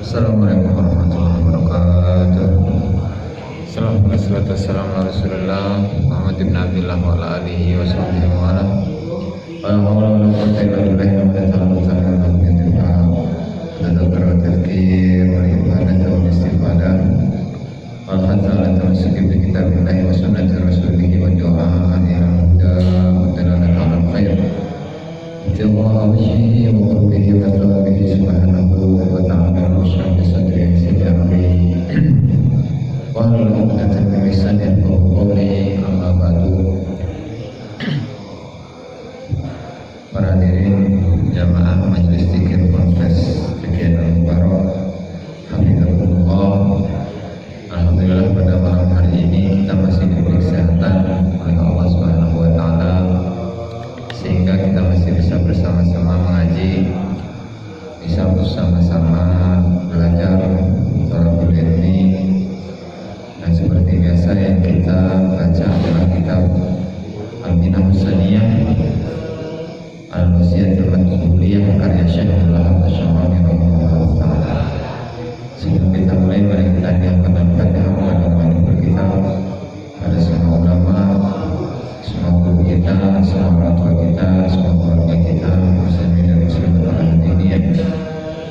Assalamualaikum warahmatullahi wabarakatuh. Assalamualaikum ala Rasulullah Muhammad ibn Abdullah wa ala alihi wa sahbihi wa ala wa hawla wa la quwwata illa billahi wa la ta'ala wa tadhkir wa ibadah wa istifadah wa hatta tamsiki bi kitabillahi wa sunnati rasulih wa du'a ila huda wa dalalata ala khair Jawa awsyihi wa qurbihi wa talabihi subhanahu wa ta'ala wa syahdi sadri sidi amri wa al-uqdatan min lisani qawli amma ba'du. Para hadirin jamaah majelis zikir Ponpes Fikih Al-Mubarak Hafizahullah. Alhamdulillah pada malam hari ini kita masih diberi kesehatan oleh Allah Subhanahu wa taala sehingga kita masih bisa bersama-sama mengaji, bisa bersama-sama belajar thalabul ilmi, dan seperti biasa yang kita baca adalah kitab Al-Minhajus Saniyah Al-Wasiyatul Madhuliyah karya Syekh Abdullah Asy-Syamrani rahimahullah taala. Sebelum kita mulai, mari kita diamkan dan Fatihah kepada Malik berkitab, pada semua ulama, semua guru kita, semua orang tua kita, semua keluarga kita, muslimin dan muslimat ala hadiniyah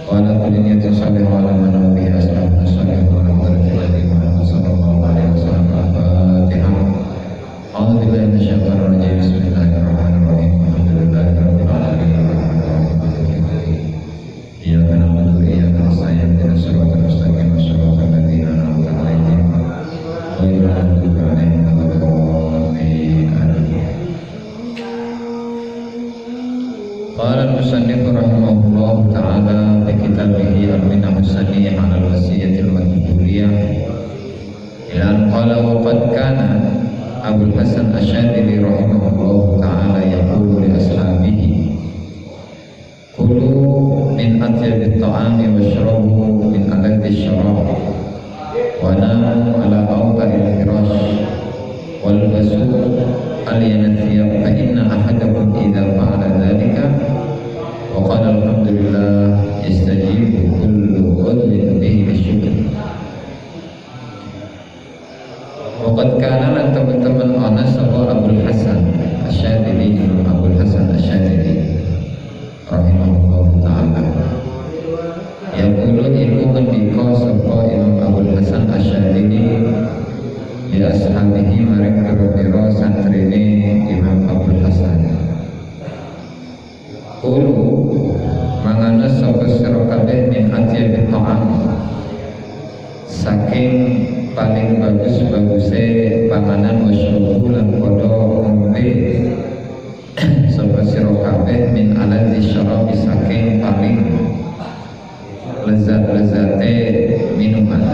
wa ala kulli niyatin salih wa ala man bihi asbabun salih wa ala barakatihi Muhammad sallallahu alaihi wasallam. Al-Fatihah. A'udzu billahi minasyaitonir rajim. Bismillahirrahmanirrahim. Alhamdulillahi rabbil alamin. Iyyaka na'budu wa iyyaka nasta'in. Ihdinas siratal mustaqim. Shiratal ladzina an'amta 'alaihim ghairil maghdubi 'alaihim waladdallin. Qala al-musannif rahimahullah ta'ala fi kitabih Al-Minhajus Saniyah 'ala al-Wasiyatil Madhuliyah ila an qala wa qad kana Abul Hasan Asy-Syadzili rahimahullah ta'ala yaqulu li ashabihi kulu min atyabit ta'ami washrabu min aladhi syarab wa namu ala awqa'il firash wal basu aliyana thiyab fa inna ahadakum idha fa'ala dhalika wa qala alhamdulillah yastajibu kullu udwin bihi bisyukr. Waqad kana lan teman-teman ana sapa Abul Hasan Asy-Syadzili, Abul Hasan Asy-Syadzili rahimahullah taala yaqulu iku ngendika sapa Imam Abul Hasan Asy-Syadzili di ashabihi maring pira-pira santrine Imam Abul Hasan. Kulu mangana sapa sira kabeh min atyabit ta'am saking paling bagus-baguse panganan wasyrubu lan padha ngombe sapa sira kabeh min aladzi syarabi saking paling lezat-lezate minuman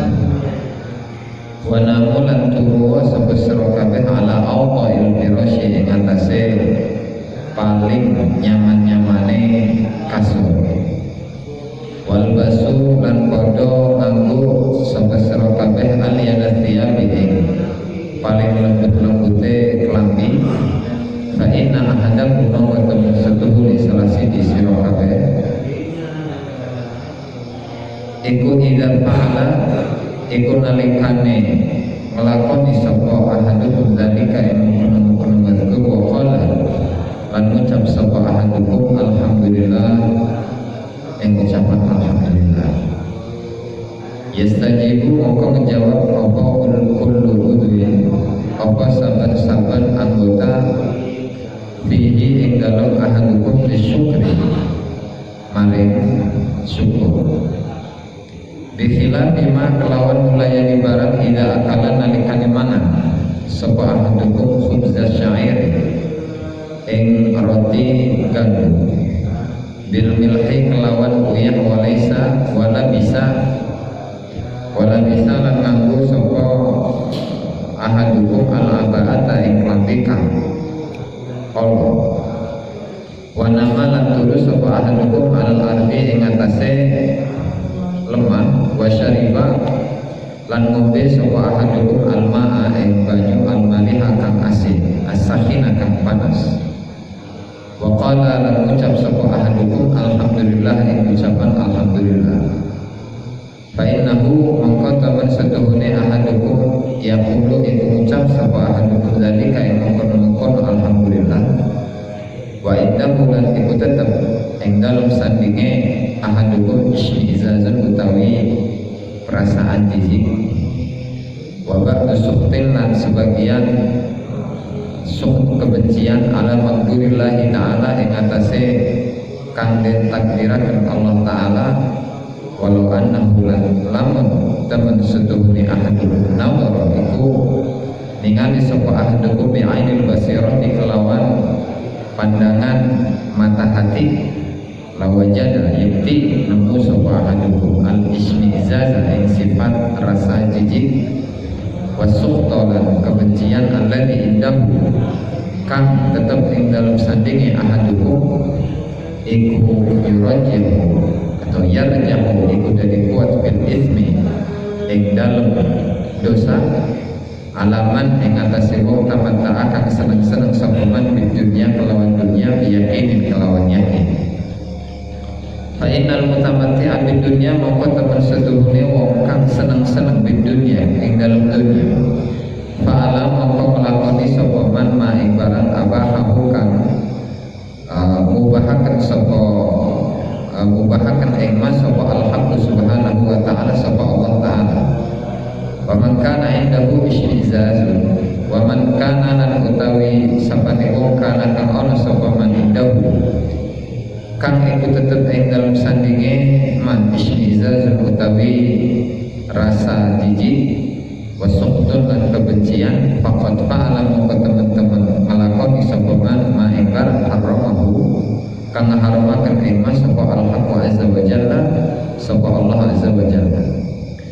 wa namu lan turu sapa sira kabeh ala awqa'il firasyi ing atase paling nyaman-nyamane kasur wal basu lan padha nganggo sapa sira kabeh aliyana thiyabi paling lembut-lembute klambi fa inna ahadakum wa tamsatuhu li salasidi sira kabeh iku idza fa'ala iku nalikane nglakoni sapa ahadukum dzalika ing mungkon-mungkon wa qala lan ngucap sapa ahadukum alhamdulillah ing ucapan alhamdulillah yastajibu mongko menjawab apa kullu udwin apa saban-saban anggota bihi ing dalem ahadukum bisyukri maring syukur bikhilaf bima kelawan mulayani barang ida akalan nalikane mangan sapa ahadukum khubza syair ing roti gandum bil milhi kelawan uyah walaisa wala bisa lan nganggo sapa ahadukum al abaata ing klambi kang kala wa nama lan turu sapa ahadukum al ardi ing atase lemah wa syariba lan ngombe sapa ahadukum al ma'a ing banyu al malih kang asin as-sakhin kang panas wa qala lan ngucap sapa ahadukum alhamdulillah ing ucapan alhamdulillah ing dalem sandinge ahadukum isyizazun utawi perasaan jijik wa ba'du suqtin lan sebagian kebencian ala maqdurillahi ta'ala ing atase kang den takdiraken Allah ta'ala walau annahu lamun temen setuhni ahadukum nawara iku ningali sapa ahadukum bi ainil basirah kelawan pandangan mata hati lawajada yakti nemu sapa ahadukum al-ismi'zaza ing sifat rasa jijik wasuqtalan kebencian alladhi indahu kang tetep ing dalam sandinge ahadukum iku yurajihu atau yarjahu iku dari kuat bil ismi ing dalam dosa alaman ing atase wong tamata akan seneng-seneng sapa man di dunia kelawan dunia biyakinin kelawan yakin. Fa innal mutamati'a bid dunya mongko temen setuhune wong kang seneng-seneng di dunia ing dalam dunia. Fa alam mongko nglakoni sapa man ma ing barang abahahu kang mubahaken ing mas sapa al-haqq subhanahu wa ta'ala sapa Allah ta'ala. Wa man kana indahu isyizazun wa man kana lan utawi sapane wong kana kang ana sapa man indahu kang iku tetep ing dalem sandinge man isyizazun utawi rasa jijik wa suqtun lan kebencian faqad fa'ala mongko teman-teman nglakoni sapa man ma ing haramahu kang haramaken ing mas sapa al-haqq azza wa jalla sapa Allah azza wa jalla.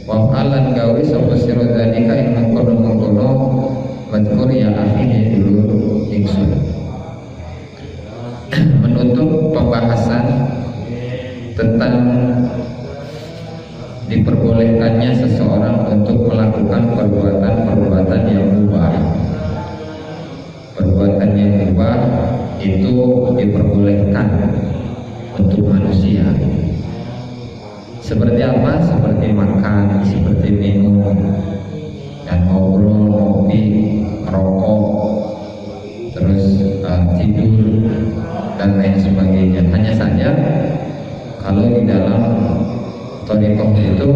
Wa alan gawe sapa sira dalika ing mengkono-mengkono madkur ya akhirnya dulu ingsun. Menutup pembahasan tentang diperbolehkannya seseorang untuk melakukan perbuatan-perbuatan yang mubah. Perbuatan yang mubah itu diperbolehkan untuk manusia. Seperti apa? Seperti makan, seperti minum, dan ngobrol, ngopi, rokok, terus tidur, dan lain sebagainya. Hanya saja kalau di dalam thariqah itu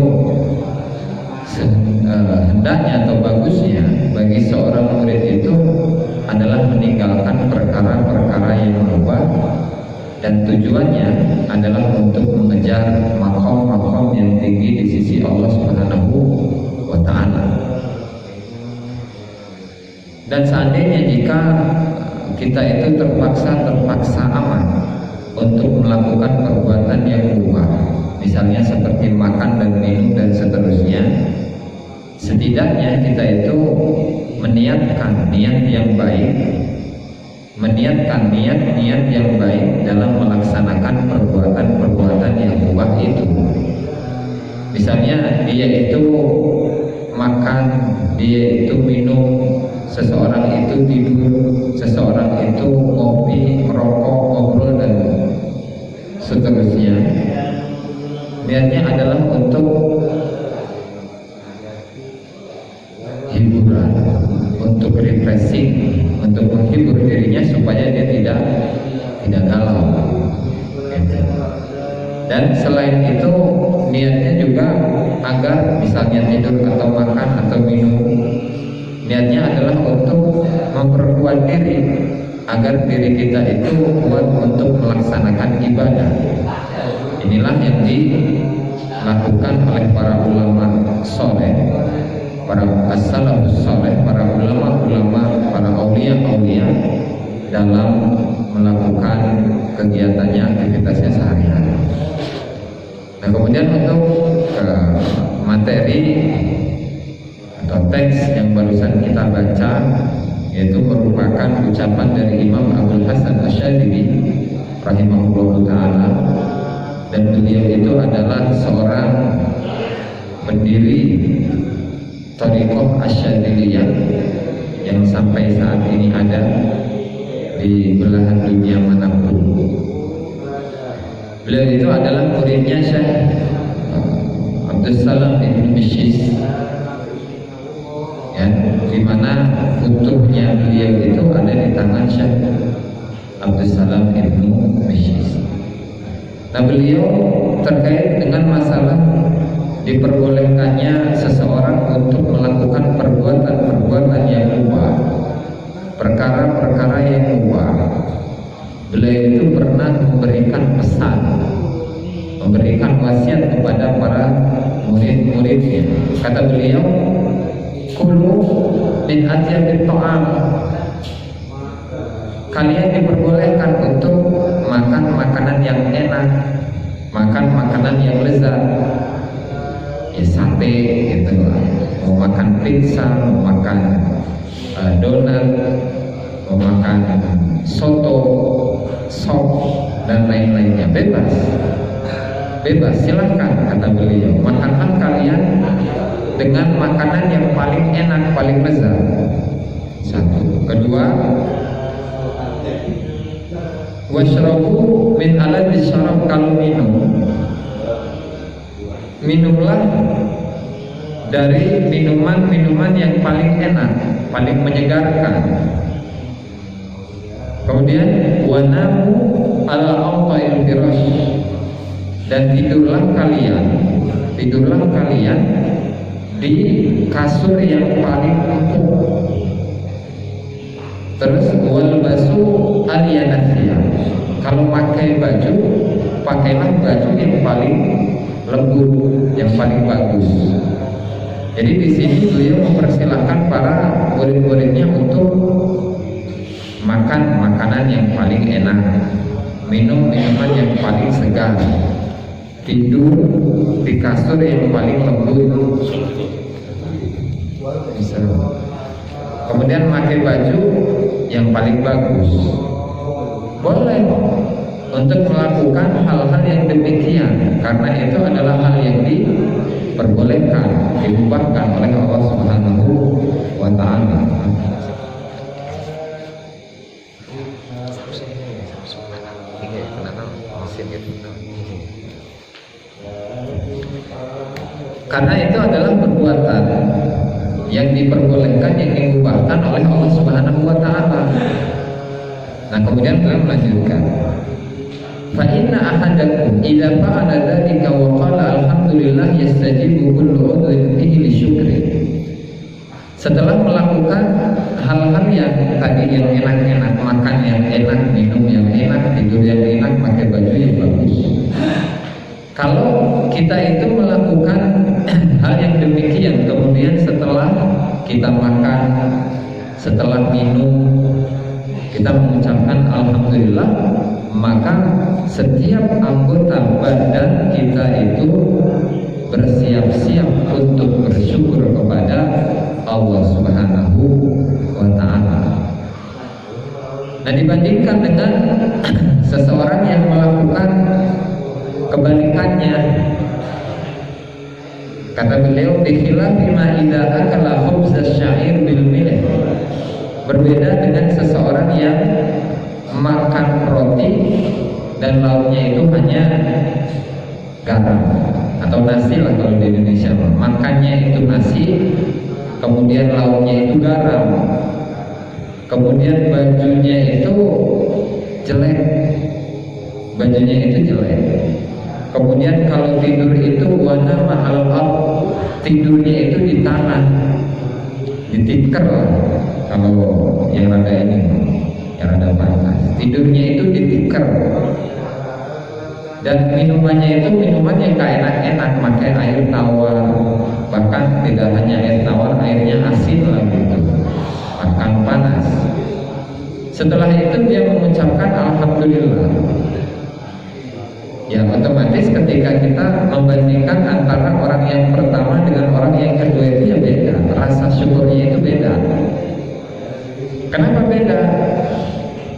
hendaknya atau bagusnya bagi seorang murid itu adalah meninggalkan perkara-perkara yang mubah, dan tujuannya adalah untuk mengejar maqam-maqam yang tinggi di sisi Allah Subhanahu wa ta'ala. Dan seandainya jika kita itu terpaksa aman untuk melakukan perbuatan yang mubah, misalnya seperti makan dan minum dan seterusnya, setidaknya kita itu meniatkan niat yang baik, meniatkan niat-niat yang baik dalam melaksanakan perbuatan-perbuatan yang mubah itu. Misalnya dia itu makan, dia itu minum, seseorang itu tidur, seseorang itu ngopi, merokok, ngobrol dan seterusnya. Niatnya adalah untuk hiburan, untuk refreshing, untuk menghibur dirinya supaya dia tidak galau. Dan selain itu niatnya juga agar misalnya tidur atau makan atau minum, niatnya adalah untuk memperkuat diri agar diri kita itu kuat untuk melaksanakan ibadah. Inilah yang dilakukan oleh para ulama soleh, para as-salafus soleh, para ulama-ulama, para aulia-aulia dalam melakukan kegiatannya, aktivitasnya sehari-hari. Nah, kemudian untuk materi atau teks yang barusan kita baca, yaitu merupakan ucapan dari Imam Abdul Hasan Asy'adili rahimahullahu ta'ala, dan beliau itu adalah seorang pendiri thariqah Asy'adiliyah yang sampai saat ini ada di belahan dunia manapun. Beliau itu adalah muridnya Syekh Abdus Salam Ibn Mishis, ya, di mana futuhnya beliau itu ada di tangan Syekh Abdus Salam Ibn Mishis. Nah, beliau terkait dengan masalah diperbolehkannya seseorang untuk melakukan perbuatan-perbuatan yang mubah, perkara-perkara yang mubah. Beliau itu pernah memberikan pesan, memberikan wasiat kepada para murid-muridnya. Kata beliau, kulu min atyabit ta'am, kalian diperbolehkan untuk makan makanan yang enak, makan makanan yang lezat, ya sate gitu, mau makan pizza, mau makan donat, mau makan soto, sop dan lain-lainnya, bebas, silahkan, kata beliau. Makanlah kalian dengan makanan yang paling enak, paling lezat. Satu. Kedua, washrabu min aladhi syarab, kalau minumlah dari minuman-minuman yang paling enak, paling menyegarkan. Kemudian wanamu ala awqa'il firash, dan tidurlah kalian di kasur yang paling empuk. Terus walbasu aliyanathiyah, kalau pakai baju, pakailah baju yang paling lembut, yang paling bagus. Jadi di sini beliau mempersilahkan para murid-muridnya untuk makan makanan yang paling enak, minum minuman yang paling segar, tidur di kasur yang paling lembut. Kemudian pakai baju yang paling bagus. Boleh untuk melakukan hal-hal yang demikian, karena itu adalah hal yang diperbolehkan, diubahkan oleh Allah Subhanahu wa ta'ala. Karena itu adalah perbuatan yang diperbolehkan, yang diubahkan oleh Allah Subhanahu wa ta'ala. Nah, kemudian beliau melanjutkan, fa inna ahadakum idza fa'ala dzalika wa qala alhamdulillah yastajibu kullu udhrin fihi li syukri. Setelah melakukan hal-hal yang tadi, yang enak-enak, makan yang enak, minum yang enak, tidur yang enak, pakai baju yang bagus. Kalau kita itu melakukan hal yang demikian, kemudian setelah kita makan, setelah minum, kita mengucapkan alhamdulillah, maka setiap anggota badan kita itu bersiap-siap untuk bersyukur kepada Allah Subhanahu wa ta'ala. Nah, dibandingkan dengan seseorang yang melakukan kebalikannya, kata beliau, bikhilafi ma idza akala khubza syair bil milh, berbeda dengan seseorang yang makan roti dan lauknya itu hanya garam atau nasi lah kalau di Indonesia. Makannya itu nasi, kemudian lauknya itu garam, kemudian bajunya itu jelek, kemudian kalau tidur itu wana ma'al ard, tidurnya itu di tanah, ditikar kalau yang rada ini, yang rada panas, tidurnya itu ditikar. Dan minumannya itu minuman yang gak enak-enak, pakai air tawar, bahkan tidak hanya air tawar, airnya asin lah gitu, makan panas. Setelah itu dia mengucapkan alhamdulillah. Ya, otomatis ketika kita membandingkan antara orang yang pertama dengan orang yang kedua itu ya beda, rasa syukurnya itu beda. Kenapa beda?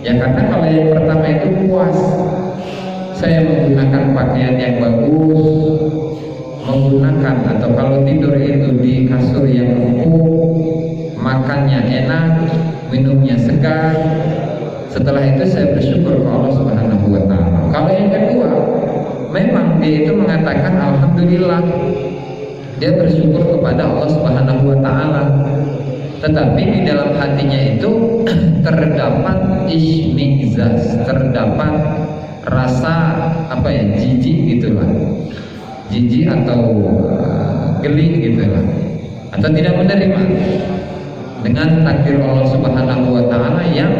Ya karena kalau yang pertama itu puas, saya menggunakan pakaian yang bagus, menggunakan atau kalau tidur itu di kasur yang empuk, makannya enak, minumnya segar. Setelah itu saya bersyukur kepada Allah Subhanahu wa ta'ala. Kalau yang kedua, memang dia itu mengatakan alhamdulillah, dia bersyukur kepada Allah Subhanahu wa ta'ala, tetapi di dalam hatinya itu terdapat ismizaz, terdapat rasa apa ya, jijik gitulah, jijik atau geli gitulah, atau tidak menerima dengan takdir Allah Subhanahu wa taala yang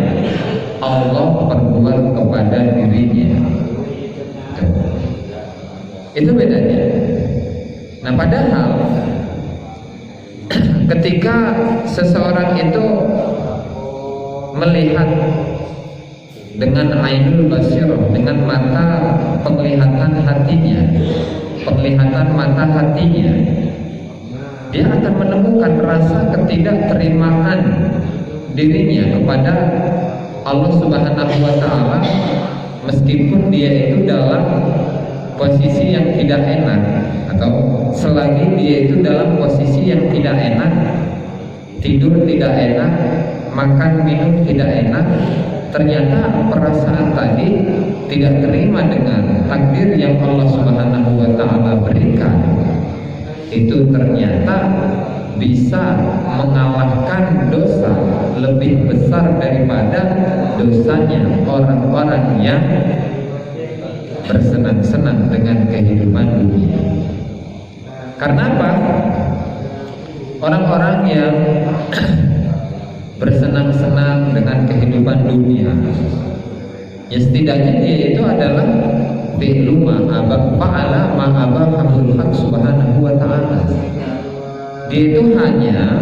Allah perbuat kepada dirinya. Itu bedanya. Nah, padahal ketika seseorang itu melihat dengan ainul basirah, dengan mata penglihatan hatinya, penglihatan mata hatinya, dia akan menemukan rasa ketidakterimaan dirinya kepada Allah Subhanahu wa taala, meskipun dia itu dalam posisi yang tidak enak, atau selagi dia itu dalam posisi yang tidak enak, tidur tidak enak, makan minum tidak enak, ternyata perasaan tadi tidak terima dengan takdir yang Allah Subhanahu wa taala berikan. Itu ternyata bisa mengalahkan dosa lebih besar daripada dosanya orang-orang yang bersenang-senang dengan kehidupan dunia. Karena apa? Orang-orang yang bersenang-senang dengan kehidupan dunia, ya setidaknya dia itu adalah fi'luma fa'ala ma'abahamul haq subhanahu wa ta'ala. Dia itu hanya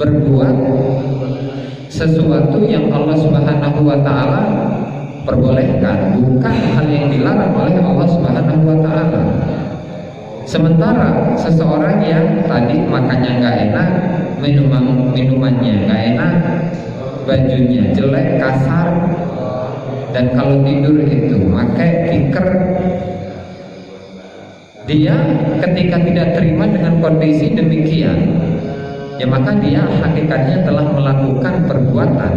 berbuat sesuatu yang Allah Subhanahu wa ta'ala perbolehkan, bukan hal yang dilarang oleh Allah Subhanahu wa ta'ala. Sementara seseorang yang tadi makannya nggak enak, minumannya nggak enak, bajunya jelek, kasar, dan kalau tidur itu pakai tikar, dia ketika tidak terima dengan kondisi demikian, ya maka dia hakikatnya telah melakukan perbuatan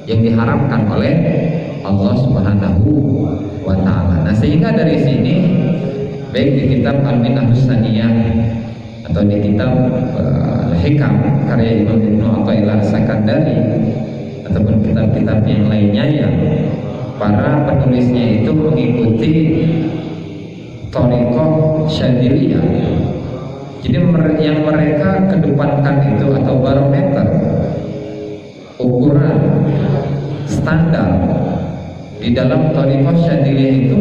yang diharamkan oleh Allah Subhanahu wa ta'ala. Nah, sehingga dari sini baik di kitab Al-Minhaj Saniyah atau di kitab Hikam karya Imam Ibnu Athaillah Sakandari ataupun kitab-kitab yang lainnya yang para penulisnya itu mengikuti thariqah Syadziliyah. Jadi yang mereka kedepankan itu atau barometer, ukuran standar di dalam thariqah Syadziliyah itu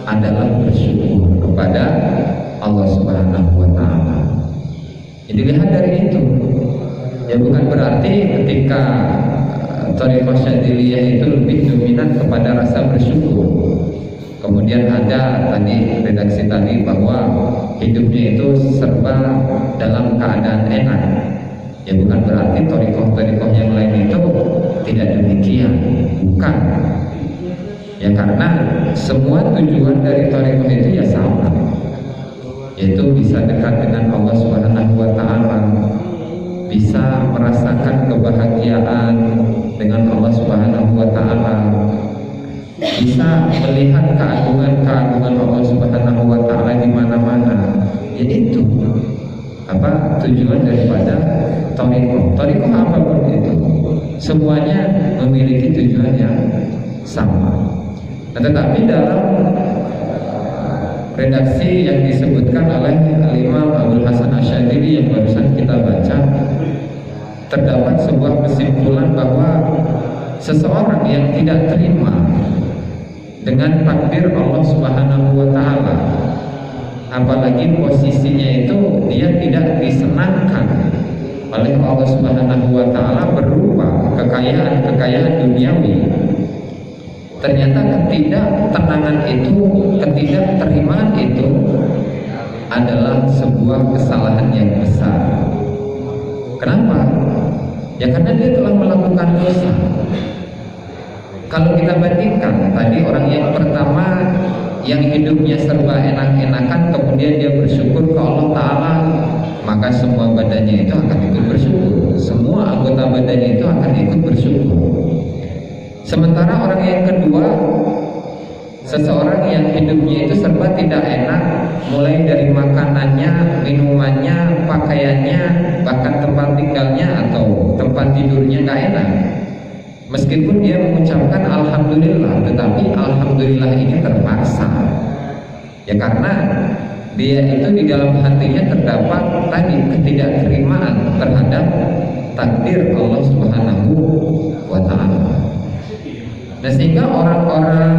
adalah bersyukur kepada Allah Subhanahu wa taala. Jadi lihat dari itu. Ya bukan berarti ketika thariqah Syadziliyah itu lebih dominan kepada rasa bersyukur. Kemudian ada tadi redaksi tadi bahwa hidupnya itu serba dalam keadaan enak. Ya bukan berarti thariqah yang lain itu tidak demikian. Bukan. Ya karena semua tujuan dari thariqah itu ya sama, yaitu bisa dekat dengan Allah Subhanahu wa ta'ala, bisa merasakan kebahagiaan dengan Allah Subhanahu wa ta'ala, bisa melihat keagungan-keagungan Allah Subhanahu wa ta'ala di mana-mana. Yaitu apa tujuan daripada thariqah. Thariqah apapun itu, semuanya memiliki tujuan yang sama. Nah, tetapi dalam redaksi yang disebutkan oleh Imam Abdul Hasan Asyadzili yang barusan kita baca, terdapat sebuah kesimpulan bahwa seseorang yang tidak terima dengan takdir Allah Subhanahu wa ta'ala, apalagi posisinya itu dia tidak disenangkan oleh Allah Subhanahu wa ta'ala berupa kekayaan duniawi, ternyata ketidaktenangan itu, ketidakterimaan itu adalah sebuah kesalahan yang besar. Kenapa? Ya karena dia telah melakukan dosa. Kalau kita bandingkan tadi orang yang pertama yang hidupnya serba enak-enakan, kemudian dia bersyukur ke Allah Ta'ala, maka semua badannya itu akan ikut bersyukur, semua anggota badannya itu akan ikut bersyukur. Sementara orang yang kedua, seseorang yang hidupnya itu serba tidak enak, mulai dari makanannya, minumannya, pakaiannya, bahkan tempat tinggalnya atau tempat tidurnya nggak enak. Meskipun dia mengucapkan alhamdulillah, tetapi alhamdulillah ini terpaksa. Ya karena dia itu di dalam hatinya terdapat tadi ketidakterimaan terhadap takdir Allah Subhanahu wa taala. Nah, sehingga orang-orang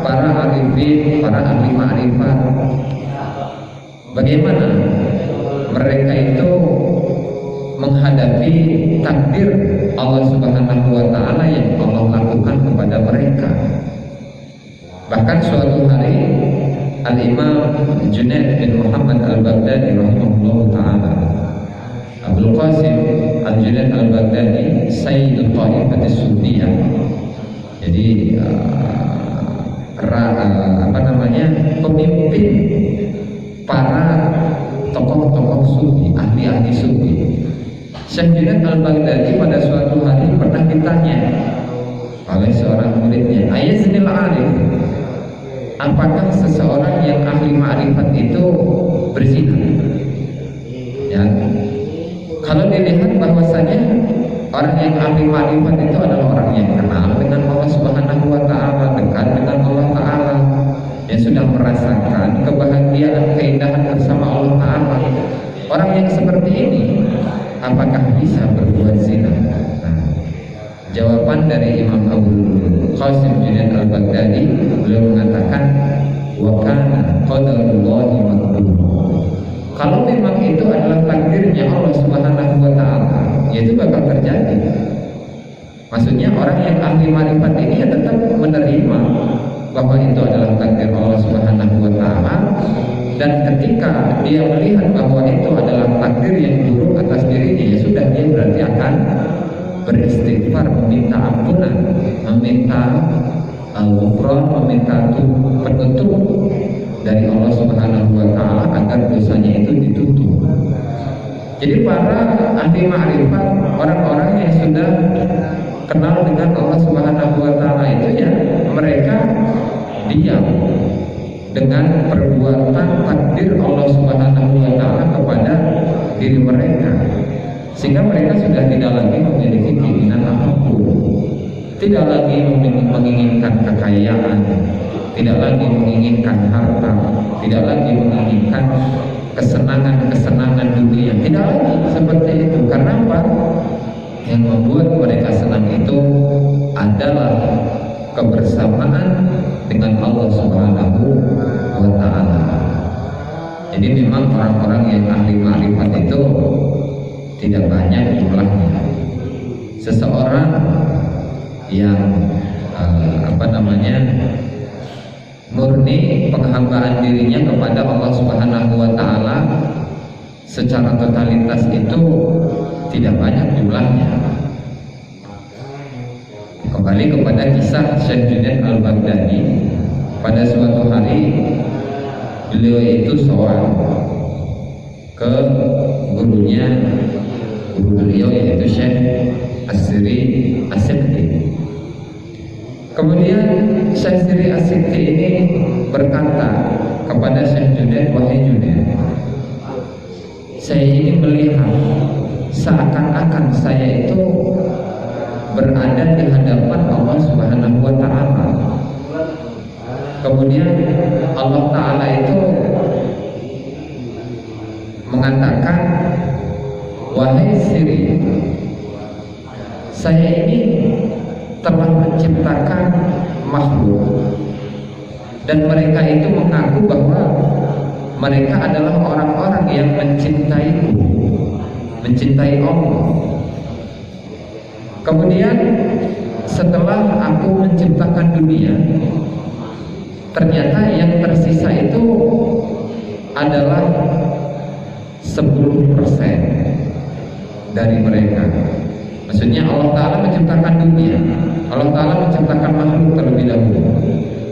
para arifin, para ahli ma'rifat, bagaimana mereka itu menghadapi takdir Allah Subhanahu wa taala yang Allah lakukan kepada mereka. Bahkan suatu hari Al-Imam Junaid bin Muhammad Al-Baghdadi rahimahullah ta'ala, Abdul Qasim Al-Junaid Al-Baghdadi Sayyidul Ta'ifat As-Sufiyah, jadi pemimpin para tokoh-tokoh sufi, ahli-ahli sufi. Syekh Junaid Al-Baghdadi pada suatu hari pernah ditanya oleh seorang muridnya, ayaznil arif, apakah seseorang yang ahli ma'rifat itu berzina? Ya, kalau dilihat bahwasanya orang yang ahli ma'rifat itu adalah orang yang kenal dengan Allah Subhanahu wa taala, dekat dengan Allah taala, yang sudah merasakan kebahagiaan, keindahan bersama Allah taala. Orang yang seperti ini apakah bisa berbuat zina? Nah, jawaban dari Imam Abdul Qasim Junaid Al-Baghdadi, beliau mengatakan wa kana qadarullahi maqdura. Kalau memang itu adalah takdirnya Allah Subhanahu wa taala, yaitu bakal terjadi. Maksudnya orang yang ahli marifat ini ya tetap menerima bahwa itu adalah takdir Allah Subhanahu wa taala, dan ketika dia melihat bahwa itu adalah takdir yang buruk atas dirinya, ya sudah, dia berarti akan beristighfar, meminta ampunan, meminta al-ghufran, meminta penutup dari Allah Subhanahu wa taala agar dosanya itu ditutup. Jadi para ahli ma'rifat, orang-orang yang sudah kenal dengan Allah Subhanahu wa taala itu ya mereka diam dengan perbuatan takdir Allah Subhanahu wa taala kepada diri mereka, sehingga mereka sudah tidak lagi memiliki keinginan apapun, tidak lagi menginginkan kekayaan, tidak lagi menginginkan harta, tidak lagi menginginkan kesenangan-kesenangan dunia, tidak lagi seperti itu. Karena apa? Yang membuat mereka senang itu adalah kebersamaan dengan Allah Subhanahu wa taala. Jadi memang orang-orang yang ahli ma'rifat itu tidak banyak jumlahnya. Seseorang yang murni penghambaan dirinya kepada Allah Subhanahu wa taala secara totalitas itu tidak banyak jumlahnya. Kembali kepada kisah Syekh Junaid Al-Baghdadi, pada suatu hari beliau itu sowan ke guru beliau yaitu Syekh As-Siri As-Sikti. Kemudian Syekh Siri As-Sikti ini berkata kepada Syekh Junaid, wahai Junaid, saya ini melihat seakan-akan saya itu berada di hadapan Allah Subhanahu wa taala. Kemudian Allah taala itu mengatakan, wahai Siri, saya ini telah menciptakan makhluk, dan mereka itu mengaku bahwa mereka adalah orang-orang yang mencintaiku, mencintai Allah. Kemudian setelah aku menciptakan dunia, ternyata yang tersisa itu adalah 10% dari mereka. Maksudnya Allah Ta'ala menciptakan dunia, Allah Ta'ala menciptakan makhluk terlebih dahulu,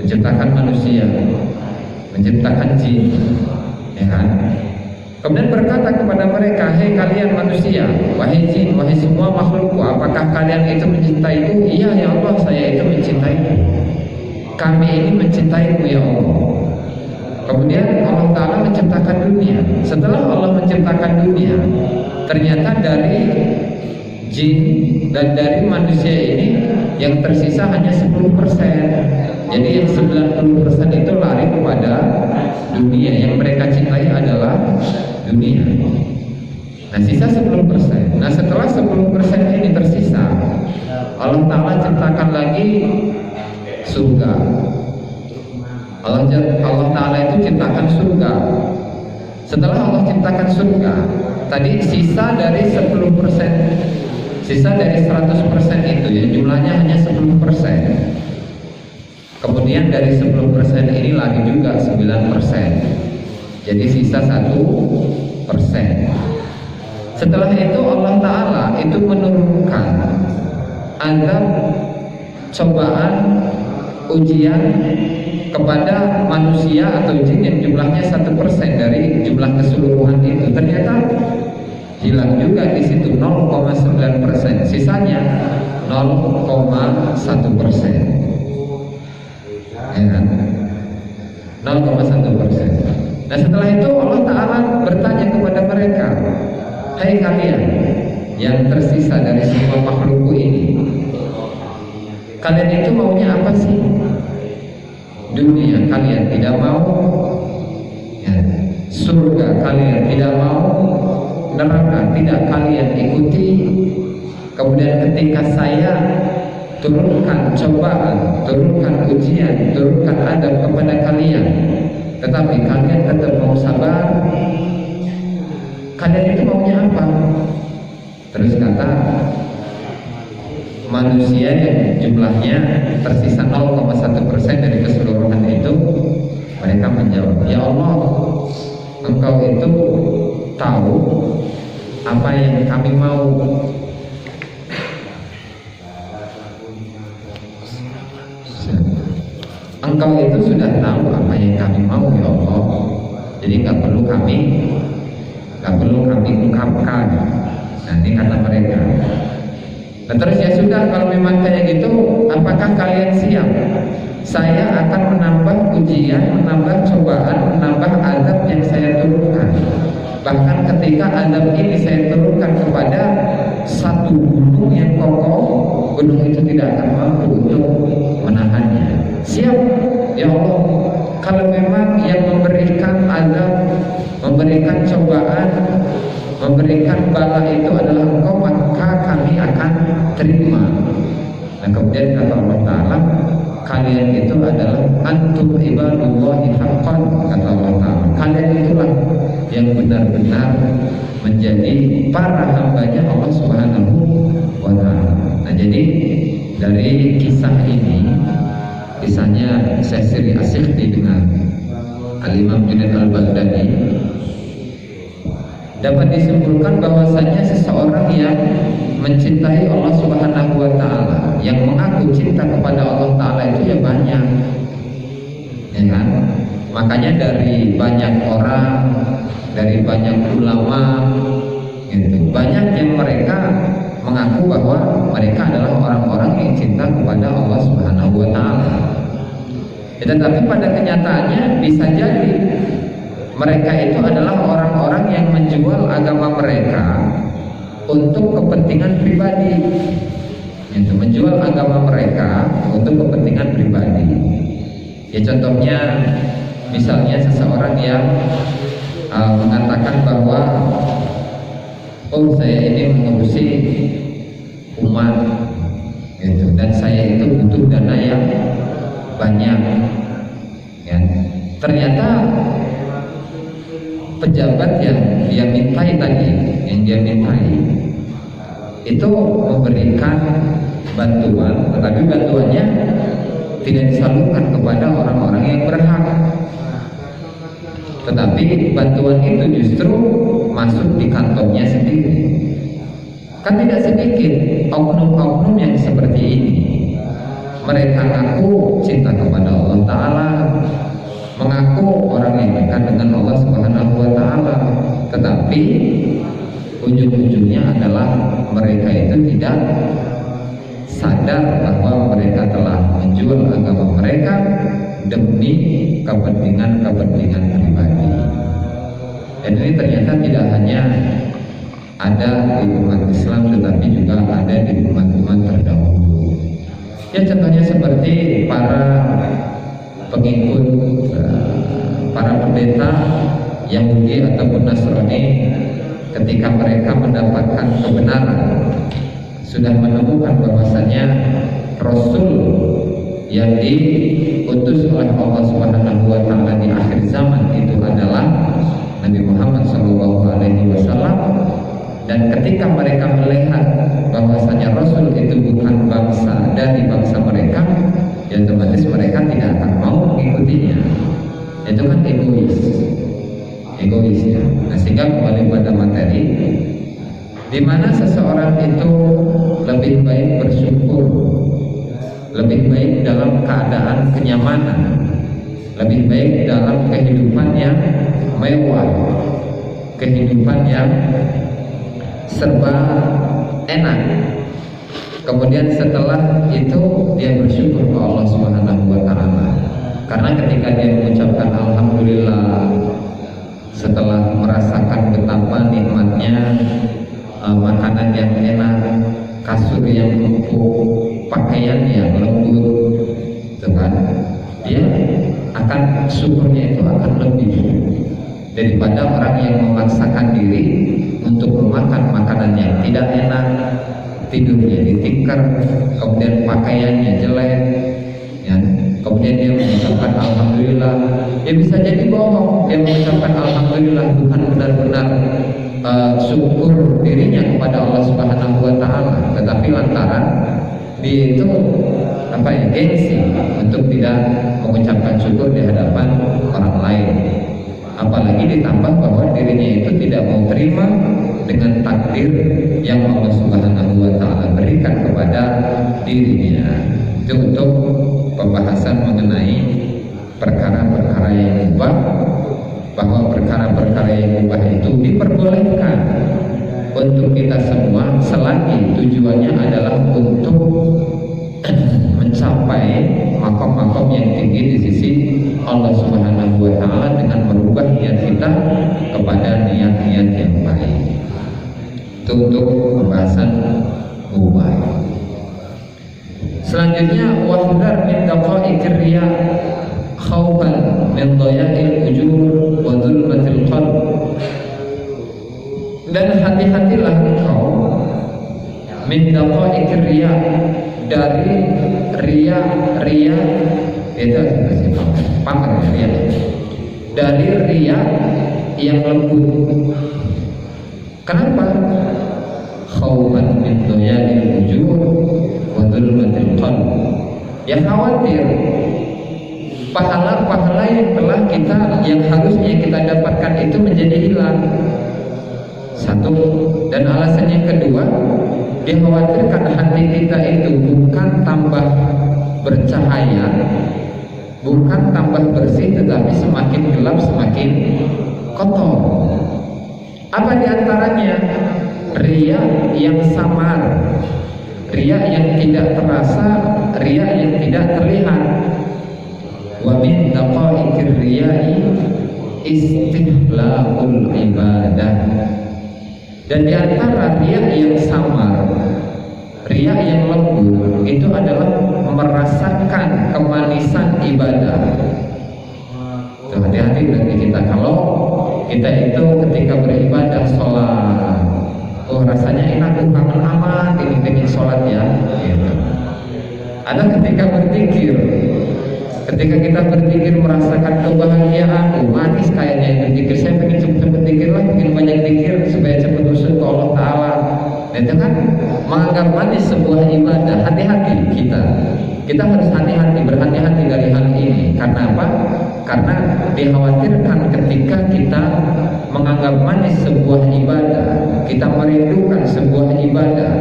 menciptakan manusia, menciptakan jin, ya kan? Kemudian berkata kepada mereka, hei kalian manusia, wahai jin, wahai semua makhlukku, apakah kalian itu mencintaiku? Iya ya Allah, saya itu mencintaiku. Kami ini mencintaiku ya Allah. Kemudian Allah Ta'ala menciptakan dunia. Setelah Allah menciptakan dunia, ternyata dari jin, dan dari manusia ini yang tersisa hanya 10%. Jadi yang 90% itu lari kepada dunia. Yang mereka cintai adalah dunia. Nah, sisa 10%. Nah, setelah 10% ini tersisa, Allah Ta'ala ciptakan lagi surga. Allah Ta'ala itu ciptakan surga. Setelah Allah ciptakan surga, tadi sisa dari 10%, sisa dari 100% itu ya, jumlahnya hanya 10%. Kemudian dari 10% ini lagi juga 9%. Jadi sisa 1%. Setelah itu Allah Ta'ala itu menurunkan azab, cobaan, ujian kepada manusia atau jin yang jumlahnya 1% dari jumlah keseluruhan itu. Ternyata hilang juga di situ 0,9%, sisanya 0,1%. Ya kan? 0,1%. Nah, setelah itu Allah Ta'ala bertanya kepada mereka, hai kalian yang tersisa dari semua makhlukku ini, kalian itu maunya apa sih? Dunia kalian tidak mau, ya, surga kalian tidak mau, neraka tidak kalian ikuti. Kemudian ketika saya turunkan cobaan, turunkan ujian, turunkan adab kepada kalian, tetapi kalian tetap mau sabar, kalian itu maunya apa? Terus kata manusia yang jumlahnya tersisa 0,1% dari keseluruhan itu, mereka menjawab, ya Allah, Engkau itu tahu apa yang kami mau. Engkau itu sudah tahu apa yang kami mau, ya Allah. Jadi nggak perlu kami ungkapkan. Nah, ini kata mereka. Nah, terus ya sudah, kalau memang kayak gitu, apakah kalian siap? Saya akan menambah ujian, menambah cobaan, menambah azab yang saya turunkan. Bahkan ketika azab ini saya turunkan kepada satu gunung yang kokoh, gunung itu tidak akan mampu untuk menahannya. Siap, ya Allah. Kalau memang yang memberikan azab, memberikan cobaan, memberikan bala itu adalah Engkau, maka kami akan terima. Dan kemudian kata Allah Ta'ala, kalian itu adalah antum ibadullahi haqqan, kata Allah Ta'ala. Kalian itulah yang benar-benar menjadi para hambanya Allah Subhanahu wa Ta'ala. Nah, jadi dari kisah ini, kisahnya Syekh Siri As-Sikhti dengan Al-Imam Junaid Al-Baghdadi, dapat disimpulkan bahwasanya seseorang yang mencintai Allah Subhanahu wa Ta'ala, yang mengaku cinta kepada Allah Ta'ala itu ya banyak, ya kan? Makanya dari banyak orang, dari banyak ulama, gitu, banyak yang mereka mengaku bahwa mereka adalah orang-orang yang cinta kepada Allah Subhanahu wa Ta'ala. Tetapi pada kenyataannya bisa jadi mereka itu adalah orang-orang yang menjual agama mereka untuk kepentingan pribadi. Itu menjual agama mereka untuk kepentingan pribadi. Ya, contohnya misalnya seseorang yang mengatakan bahwa oh, saya ini mengurusi umat gitu, dan saya itu butuh dana yang banyak, ya. Ternyata pejabat yang dia mintai tadi, itu memberikan bantuan, tetapi bantuannya tidak disalurkan kepada orang-orang yang berhak, tetapi bantuan itu justru masuk di kantongnya sendiri. Kan tidak sedikit oknum-oknum yang seperti ini. Mereka mengaku cinta kepada Allah Ta'ala, mengaku orang yang dekat dengan Allah Subhanahu wa Ta'ala, tetapi ujung-ujungnya adalah mereka itu tidak sadar bahwa mereka telah menjual agama mereka demi kepentingan pribadi. Dan ini ternyata tidak hanya ada di umat Islam, tetapi juga ada di umat-umat terdahulu. Ya contohnya seperti para pengikut para pendeta Yahudi ataupun Nasrani, ketika mereka mendapatkan kebenaran, sudah menemukan bahwasanya Rasul yang diutus oleh Allah Subhanahu wa taala di akhir zaman itu adalah Nabi Muhammad SAW. Dan ketika mereka melihat bahwasanya Rasul itu bukan bangsa dari bangsa mereka, ya otomatis mereka tidak akan mau mengikutinya. Itu kan egois ya. Nah, sehingga kembali pada materi, di mana seseorang itu lebih baik bersyukur, lebih baik dalam keadaan kenyamanan, lebih baik dalam kehidupan yang mewah, kehidupan yang serba enak. Kemudian setelah itu dia bersyukur ke Allah Subhanahu wa taala. Karena ketika dia mengucapkan alhamdulillah setelah merasakan betapa nikmatnya makanan yang enak, kasur yang empuk, pakaian yang lembut, gitu kan, dia akan syukurnya itu akan lebih daripada orang yang memaksakan diri untuk memakan makanan yang tidak enak, tidurnya ditikar, kemudian pakaiannya jelek, ya. Kemudian dia mengucapkan alhamdulillah, dia bisa jadi bohong, dia mengucapkan alhamdulillah bukan benar-benar syukur dirinya kepada Allah Subhanahu wa taala, tetapi lantaran dia itu gengsi untuk tidak mengucapkan syukur di hadapan orang lain. Apalagi ditambah bahwa dirinya itu tidak mau terima dengan takdir yang Allah Subhanahu wa taala berikan kepada dirinya. Itu untuk pembahasan mengenai perkara-perkara yang mubah, bahwa perkara-perkara yang mubah itu diperbolehkan untuk kita semua selagi tujuannya adalah untuk mencapai makom-makom yang tinggi di sisi Allah Subhanahu wa taala dengan merubah niat kita kepada niat-niat yang baik. Itu untuk pembahasan mubah. Selanjutnya wahdar min daqaiqir riya khaufan min dhaya'il ujur wa zulmatil qalb. Dan hati-hatilah engkau min daqaiqir riya, dari riya itu pamer ya, dari riya yang lembut. Kenapa? Khaufan min dhaya'il ujur wa zulmatil qalb. Ya khawatir pahala-pahala yang telah kita, yang harusnya kita dapatkan itu menjadi hilang. Satu. Dan alasan yang kedua, dikhawatirkan hati kita itu bukan tambah bercahaya, bukan tambah bersih, tetapi semakin gelap, semakin kotor. Apa diantaranya? Riya yang samar, riya yang tidak terasa, riya yang tidak terlihat. Wa min daqaiqir riya'i istihlaqul ibadah. Dan di antara riya yang samar, riya yang lembut, itu adalah merasakan kemanisan ibadah. Hati-hati bagi kita kalau kita itu ketika beribadah, sholat, oh rasanya enak, kangen amat ini pengen sholat ya, gitu. Ada ketika berzikir, ketika kita berzikir merasakan kebahagiaan, oh manis kayaknya itu zikir, saya pengen cepet-cepet zikir lah, pengen banyak zikir supaya cepet usul ke Allah Ta'ala. Dan itu kan menganggap manis sebuah ibadah. Hati-hati kita harus hati-hati, berhati-hati dari hal ini. Karena apa? Karena dikhawatirkan ketika kita menganggap manis sebuah ibadah, kita merindukan sebuah ibadah,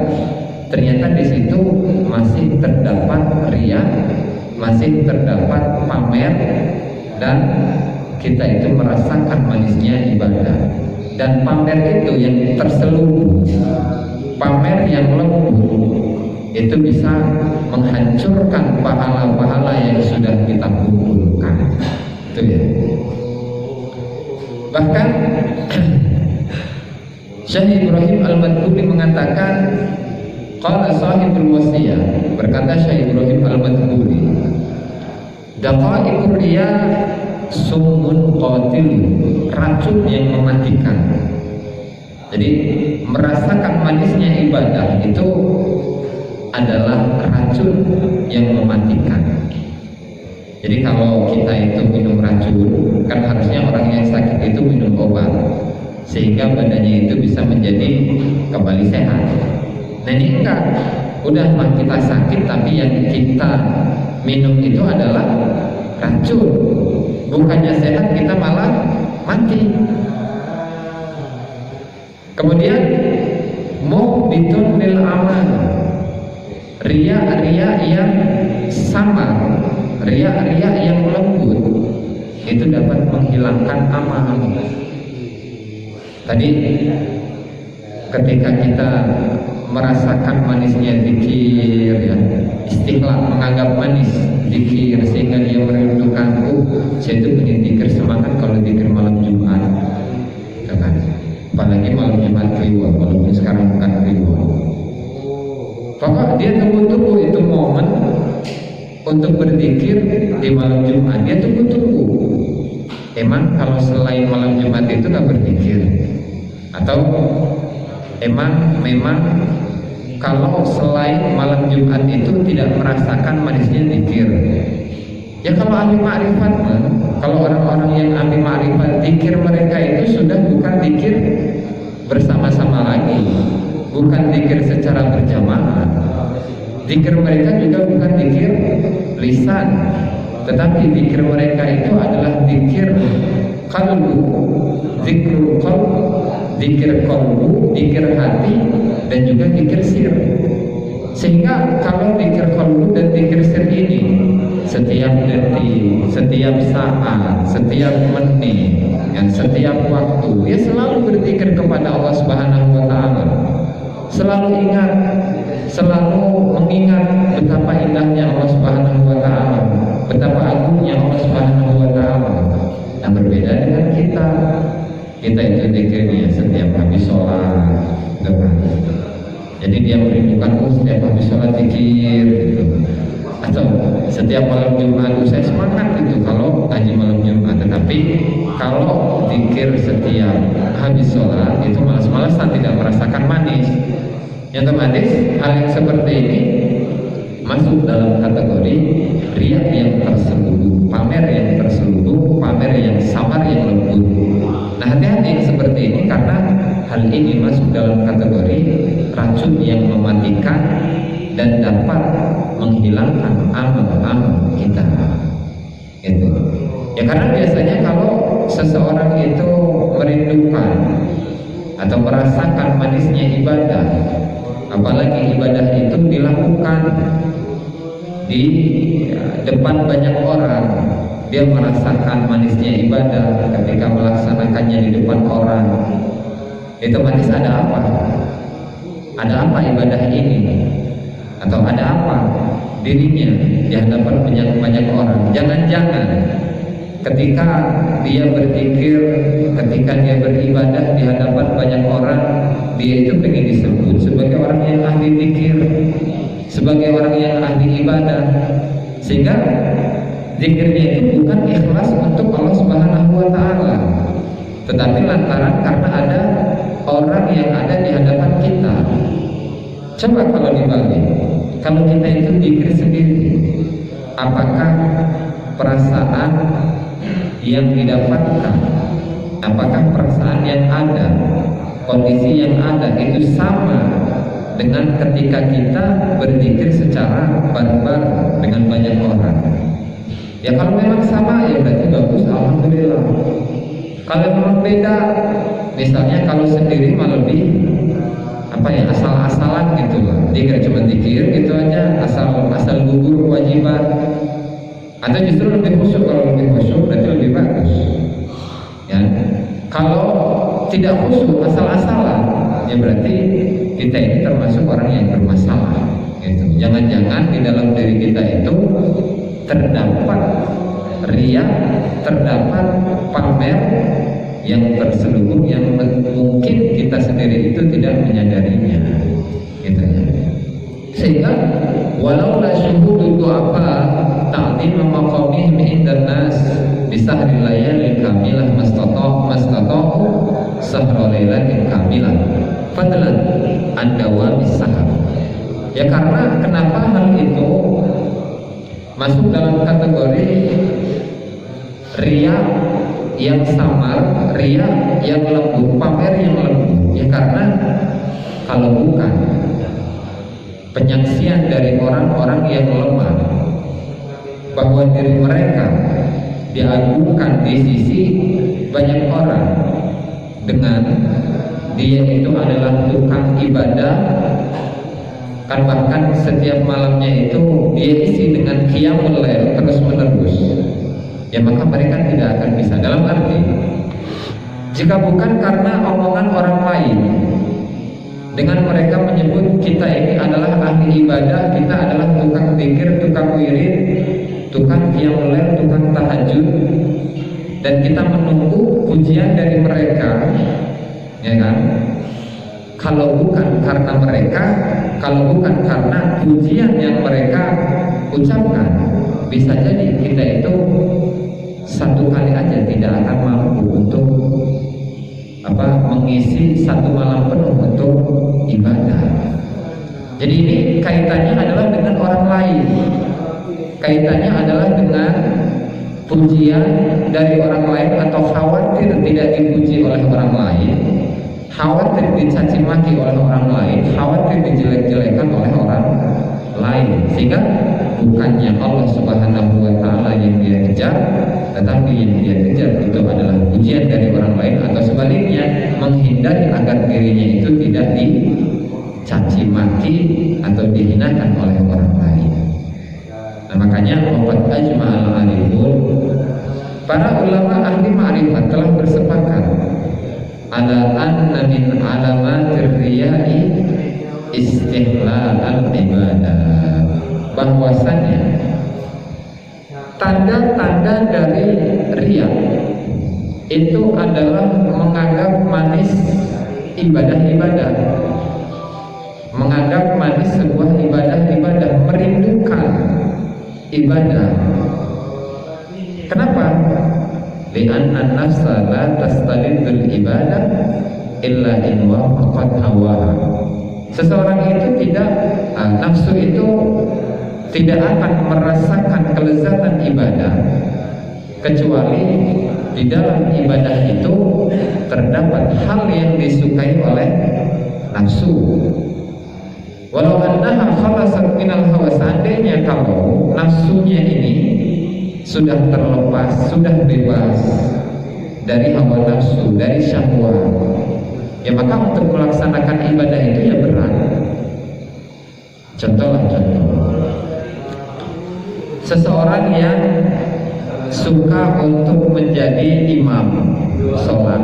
ternyata di situ masih terdapat riya, masih terdapat pamer, dan kita itu merasakan manisnya ibadah. Dan pamer itu yang terselubung, pamer yang lembut, itu bisa menghancurkan pahala-pahala yang sudah kita kumpulkan. Itu ya. Bahkan Syekh Ibrahim Al-Madkhuli mengatakan, qala sahibul wasiyah, berkata Syekh Ibrahim Al-Madkhuli, daqaiqur riya summun qatil, racun yang mematikan. Jadi merasakan manisnya ibadah itu adalah racun yang mematikan. Jadi kalau kita itu minum racun, kan harusnya orang yang sakit itu minum obat sehingga badannya itu bisa menjadi kembali sehat. Nah ini enggak, udah mah kita sakit tapi yang kita minum itu adalah racun. Bukannya sehat, kita malah mati. Kemudian muhbitun lil amal, riya yang samar, riya yang lembut, itu dapat menghilangkan amal. Tadi ketika kita merasakan manisnya zikir, ya, istiqlal, menganggap manis zikir sehingga dia merindukan, saya itu punya zikir semangat kalau zikir malam Jumat, kan? Apalagi malam Jumat Kliwon, walaupun sekarang bukan Kliwon. Pokoknya dia tunggu-tunggu itu momen untuk berzikir di malam Jumat, dia tunggu-tunggu. Emang kalau selain malam Jumat itu nggak berzikir? Atau memang kalau selain malam Jumat itu tidak merasakan manisnya zikir? Ya kalau ahli ma'rifat, kalau orang-orang yang ahli ma'rifat, zikir mereka itu sudah bukan zikir bersama-sama lagi, bukan zikir secara berjamaah. Zikir mereka juga bukan zikir lisan, tetapi zikir mereka itu adalah zikir qalbu, zikrul qalb, zikir qalbu, zikir hati, dan juga zikir sir. Sehingga kalau zikir qalbu dan zikir sir ini setiap detik, setiap saat, setiap menit, dan setiap waktu, ya selalu berzikir kepada Allah Subhanahu wa Ta'ala, selalu ingat, selalu mengingat betapa indahnya Allah Subhanahu wa Ta'ala, betapa agungnya Allah Subhanahu wa Ta'ala. Yang berbeda dengan kita itu zikirnya setiap habis sholat, jadi dia merindukan setiap habis sholat zikir gitu. Atau setiap malam Jumat saya semangat itu kalau ngaji malam Jumat, tetapi kalau zikir setiap habis sholat itu malas-malasan, tidak merasakan manis. Yang otomatis hal yang seperti ini masuk dalam kategori riya yang terselubung, pamer yang terselubung, pamer yang samar, yang lembut. Nah hati-hati yang seperti ini, karena hal ini masuk dalam kategori racun yang mematikan dan dapat menghilangkan amal-amal kita. Gitu. Ya karena biasanya kalau seseorang itu merindukan atau merasakan manisnya ibadah, apalagi ibadah itu dilakukan di depan banyak orang, dia merasakan manisnya ibadah ketika melaksanakannya di depan orang. Itu manis ada apa? Ada apa ibadah ini? Atau ada apa dirinya di hadapan banyak orang? Jangan-jangan ketika dia berzikir, ketika dia beribadah di hadapan banyak orang, dia itu pengen disebut sebagai orang yang ahli zikir, sebagai orang yang ahli ibadah, sehingga zikirnya itu bukan ikhlas untuk Allah Subhanahu wa Ta'ala, tetapi lantaran karena ada orang yang ada di hadapan kita. Coba kalau dibalik, kalau kita itu zikir sendiri, apakah perasaan yang didapatkan, apakah perasaan yang ada, kondisi yang ada itu sama dengan ketika kita berzikir secara bareng-bareng dengan banyak orang? Ya kalau memang sama ya berarti bagus, alhamdulillah. Kalau memang beda, misalnya kalau sendiri malah lebih asal-asalan gitu lah, zikir cuma zikir gitu aja, asal gugur kewajiban, atau justru lebih khusyuk. Kalau lebih khusyuk berarti lebih bagus. Ya, kalau tidak khusyuk, asal-asalan, ya berarti kita ini termasuk orang yang bermasalah. Gitu. Jangan-jangan di dalam diri kita itu terdapat riya, terdapat pamer yang terselubung, yang mungkin kita kita sendiri itu tidak menyadarinya, gitu ya. Sehingga walau la syuhudu apa ta'zim maqamihim indan nas bisahril layalil kamilah mastata'u sahra lailatin kamilah fadlan an dawamis sahar. Ya karena kenapa hal itu masuk dalam kategori riya yang samar, riya yang lembut, pamer yang lembut. Ya karena kalau bukan penyaksian dari orang-orang yang lemah bahwa diri mereka diagungkan di sisi banyak orang dengan dia itu adalah tukang ibadah, kan bahkan setiap malamnya itu dia isi dengan qiyamul lail terus menerus, ya maka mereka tidak akan bisa. Dalam arti jika bukan karena omongan orang lain dengan mereka menyebut kita ini adalah ahli ibadah, kita adalah tukang zikir, tukang wirid, tukang qiyamul lail, tukang tahajud, dan kita menunggu pujian dari mereka, ya kan? Kalau bukan karena mereka, kalau bukan karena pujian yang mereka ucapkan, bisa jadi kita itu satu kali aja tidak akan mampu untuk mengisi satu malam penuh untuk ibadah. Jadi ini kaitannya adalah dengan orang lain, kaitannya adalah dengan pujian dari orang lain, atau khawatir tidak dipuji oleh orang lain, khawatir dicaci maki oleh orang lain, khawatir dijelek-jelekan oleh orang lain, sehingga bukannya Allah Subhanahu wa Ta'ala yang dia kejar, tetapi yang dia kejar itu adalah pujian dari orang lain, atau sebaliknya menghindari agar dirinya itu tidak dicaci maki atau dihinakan oleh orang lain. Nah makanya waqad ajma'al alimun, para ulama ahli ma'rifat telah bersepakat ala anna min alamatir riya'i istihlal al-ibadah, bahwasanya tanda-tanda dari riya itu adalah menganggap manis ibadah-ibadah, menganggap manis sebuah ibadah-ibadah, merindukan ibadah. Kenapa? Li'anna nafsa la tastalidzul ibadah illa in wafaqat hawaha. Seseorang itu tidak, nafsu itu tidak akan merasakan kelezatan ibadah kecuali di dalam ibadah itu terdapat hal yang disukai oleh nafsu. Walau annaha khalasat minal hawa, seandainya kalau nafsunya ini sudah terlepas, sudah bebas dari hawa nafsu, dari syahwat, ya maka untuk melaksanakan ibadah itu ya berat. Contoh, seseorang yang suka untuk menjadi imam sholat,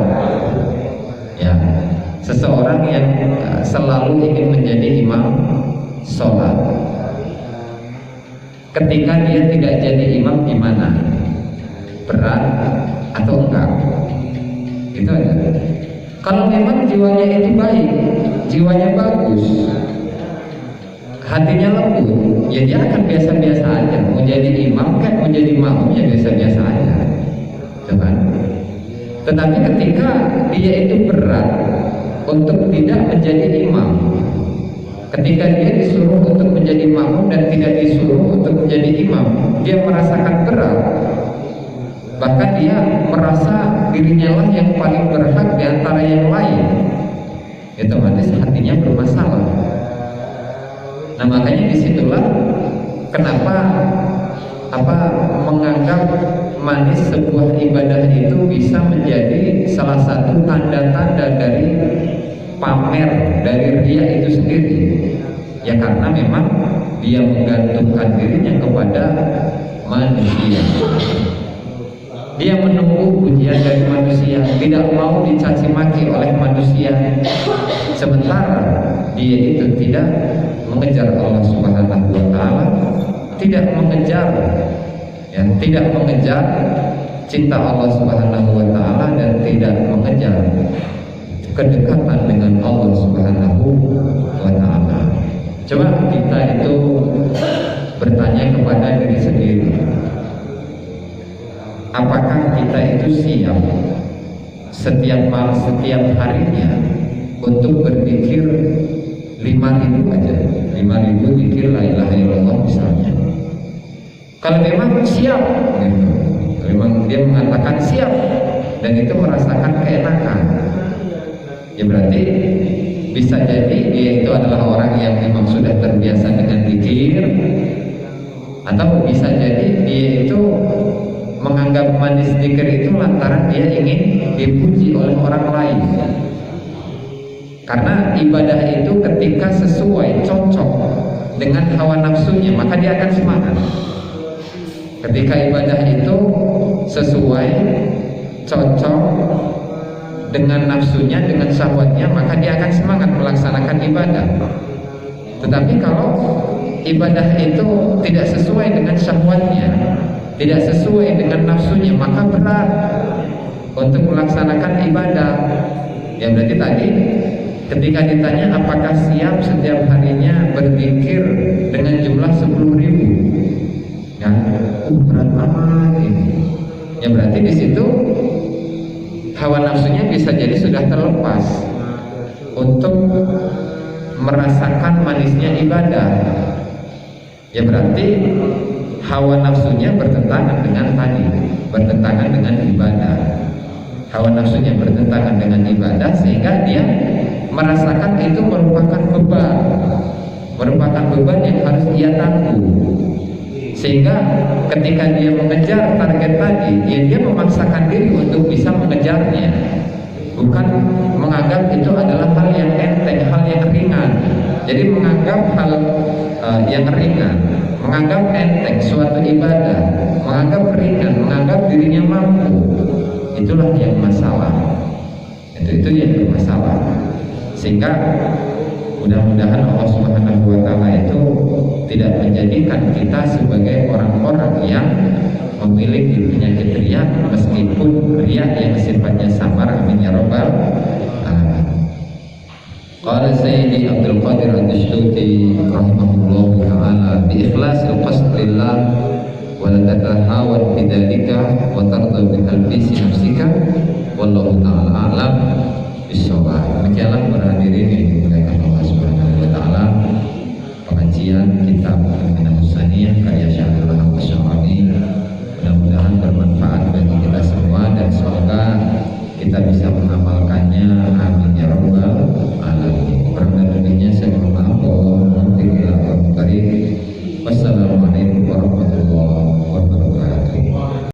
ya, seseorang yang selalu ingin menjadi imam sholat, ketika dia tidak jadi imam gimana? Berat atau enggak? Gitu ya. Kalau memang jiwanya itu baik, jiwanya bagus, hatinya lembut, ya dia akan biasa-biasa aja. Mau jadi imam kan, mau jadi makmum ya biasa-biasa aja, kan? Tetapi ketika dia itu berat untuk tidak menjadi imam, ketika dia disuruh untuk menjadi makmum dan tidak disuruh untuk menjadi imam, dia merasakan berat. Bahkan dia merasa dirinya lah yang paling berhak di antara yang lain. Itu otomatis hatinya bermasalah. Nah makanya disitulah kenapa menganggap manis sebuah ibadah itu bisa menjadi salah satu tanda-tanda dari pamer, dari riya itu sendiri. Ya karena memang dia menggantungkan dirinya kepada manusia. Dia menunggu pujian dari manusia, tidak mau dicaci maki oleh manusia. Sementara dia itu tidak mengejar Allah Subhanahu wa Ta'ala, tidak mengejar cinta Allah Subhanahu wa Ta'ala, dan tidak mengejar kedekatan dengan Allah Subhanahu wa Ta'ala. Coba kita itu bertanya kepada diri sendiri, apakah kita itu siap setiap harinya untuk berzikir 5.000 aja, 5.000 zikir la ilaha illallah misalnya. Kalau memang siap gitu, memang dia mengatakan siap dan itu merasakan keenakan, ya berarti bisa jadi dia itu adalah orang yang memang sudah terbiasa dengan zikir, atau bisa jadi dia itu menganggap manis zikir itu lantaran dia ingin dipuji oleh orang lain. Karena ibadah itu ketika sesuai, cocok dengan hawa nafsunya, maka dia akan semangat. Ketika ibadah itu sesuai, cocok dengan nafsunya, dengan syahwatnya, maka dia akan semangat melaksanakan ibadah. Tetapi kalau ibadah itu tidak sesuai dengan syahwatnya, tidak sesuai dengan nafsunya, maka berat untuk melaksanakan ibadah. Ya berarti tadi ketika ditanya apakah siap setiap harinya berzikir dengan jumlah 10.000, ya, berat amat ini. Ya berarti di situ hawa nafsunya bisa jadi sudah terlepas untuk merasakan manisnya ibadah. Ya berarti hawa nafsunya bertentangan dengan tadi, bertentangan dengan ibadah. Hawa nafsunya bertentangan dengan ibadah sehingga dia merasakan itu merupakan beban yang harus ia tanggung. Sehingga ketika dia mengejar target tadi, ya dia memaksakan diri untuk bisa mengejarnya, bukan menganggap itu adalah hal yang enteng, hal yang ringan. Jadi menganggap hal yang ringan, menganggap enteng suatu ibadah, menganggap ringan, menganggap dirinya mampu, itulah yang masalah. Itu yang bermasalah. Sehingga mudah-mudahan Allah Subhanahu wa Ta'ala itu tidak menjadikan kita sebagai orang-orang yang memiliki penyakit riya, meskipun riya yang sifatnya samar. Amin ya rabbal alamin. Qala Sayyidi Abdul Qadir Ad-Dishtuti rahimahullah ta'ala, bi ikhlasil qasd lillah wa la tatahawad bidzalika wa tarda bi talbisi nafsika wallahu ta'ala a'lam.